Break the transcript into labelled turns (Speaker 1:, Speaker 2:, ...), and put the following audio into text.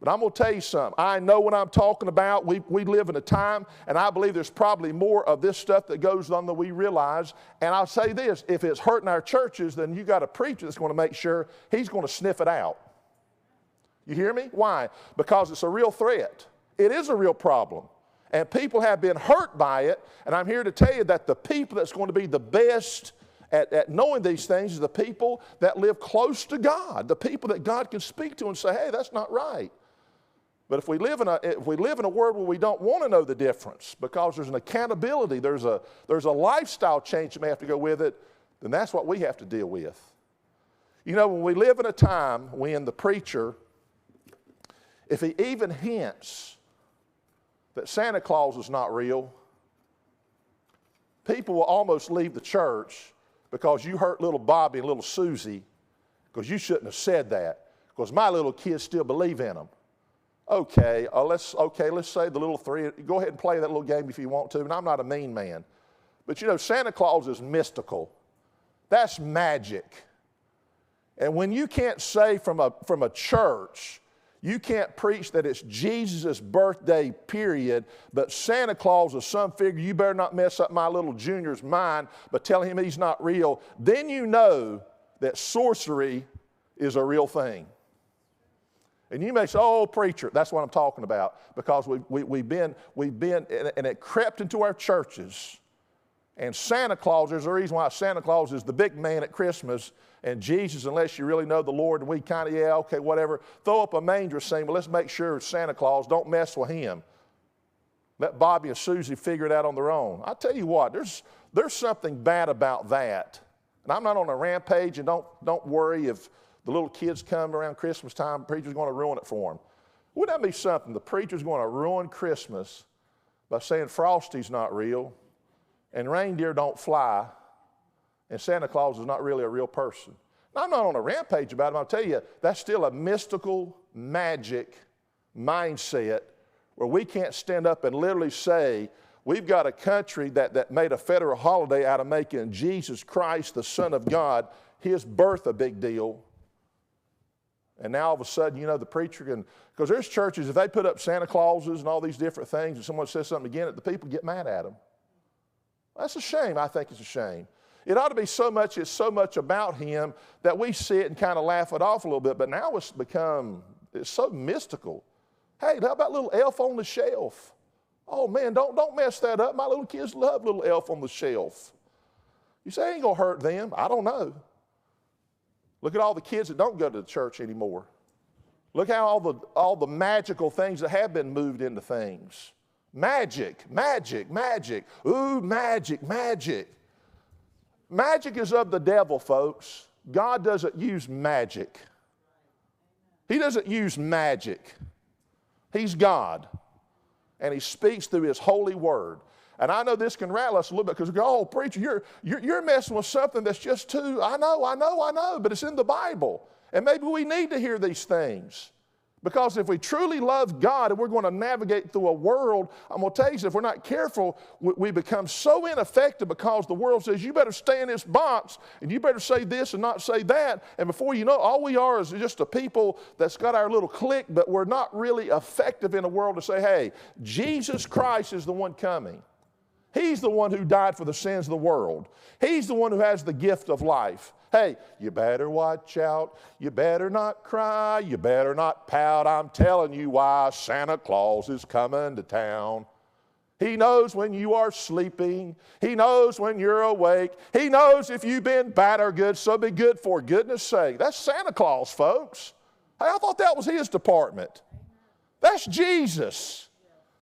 Speaker 1: But I'm going to tell you something. I know what I'm talking about. We live in a time, and I believe there's probably more of this stuff that goes on than we realize. And I'll say this, if it's hurting our churches, then you got a preacher that's going to make sure he's going to sniff it out. You hear me? Why? Because it's a real threat. It is a real problem. And people have been hurt by it. And I'm here to tell you that the people that's going to be the best at knowing these things is the people that live close to God, the people that God can speak to and say, hey, that's not right. But if we live in a world where we don't want to know the difference because there's an accountability, there's a lifestyle change that may have to go with it, then that's what we have to deal with. You know, when we live in a time when the preacher, if he even hints that Santa Claus is not real, people will almost leave the church because you hurt little Bobby and little Susie because you shouldn't have said that because my little kids still believe in them. Okay, let's say the little three, go ahead and play that little game if you want to, and I'm not a mean man. But you know, Santa Claus is mystical. That's magic. And when you can't say from a church, you can't preach that it's Jesus' birthday, period, but Santa Claus is some figure, you better not mess up my little junior's mind by telling him he's not real, then you know that sorcery is a real thing. And you may say, oh, preacher, that's what I'm talking about, because we've been, and it crept into our churches. And Santa Claus, there's a reason why Santa Claus is the big man at Christmas, and Jesus, unless you really know the Lord, and we kind of, yeah, okay, whatever, throw up a manger scene, but let's make sure it's Santa Claus, don't mess with him. Let Bobby and Susie figure it out on their own. I tell you what, there's something bad about that. And I'm not on a rampage, and don't worry if the little kids come around Christmas time, the preacher's going to ruin it for them. Wouldn't that be something? The preacher's going to ruin Christmas by saying Frosty's not real, and reindeer don't fly, and Santa Claus is not really a real person. Now, I'm not on a rampage about it, but I'll tell you, that's still a mystical, magic mindset where we can't stand up and literally say, we've got a country that made a federal holiday out of making Jesus Christ, the Son of God, his birth a big deal. And now all of a sudden, you know, the preacher can, because there's churches, if they put up Santa Clauses and all these different things and someone says something again, the people get mad at them. That's a shame. I think it's a shame. It ought to be so much, it's so much about him that we see it and kind of laugh it off a little bit, but now it's so mystical. Hey, how about little elf on the shelf? Oh man, don't mess that up. My little kids love little elf on the shelf. You say, ain't gonna hurt them. I don't know. Look at all the kids that don't go to the church anymore. Look how all the magical things that have been moved into things. Magic, magic, magic. Ooh, magic, magic. Magic is of the devil, folks. God doesn't use magic. He doesn't use magic. He's God. And he speaks through his holy word. And I know this can rattle us a little bit because we go, oh, preacher, you're messing with something that's just too, I know, but it's in the Bible. And maybe we need to hear these things. Because if we truly love God and we're going to navigate through a world, I'm going to tell you, if we're not careful, we become so ineffective because the world says, you better stay in this box and you better say this and not say that. And before you know, all we are is just a people that's got our little clique, but we're not really effective in a world to say, hey, Jesus Christ is the one coming. He's the one who died for the sins of the world. He's the one who has the gift of life. Hey, you better watch out. You better not cry. You better not pout. I'm telling you why Santa Claus is coming to town. He knows when you are sleeping. He knows when you're awake. He knows if you've been bad or good, so be good for goodness sake. That's Santa Claus, folks. Hey, I thought that was his department. That's Jesus.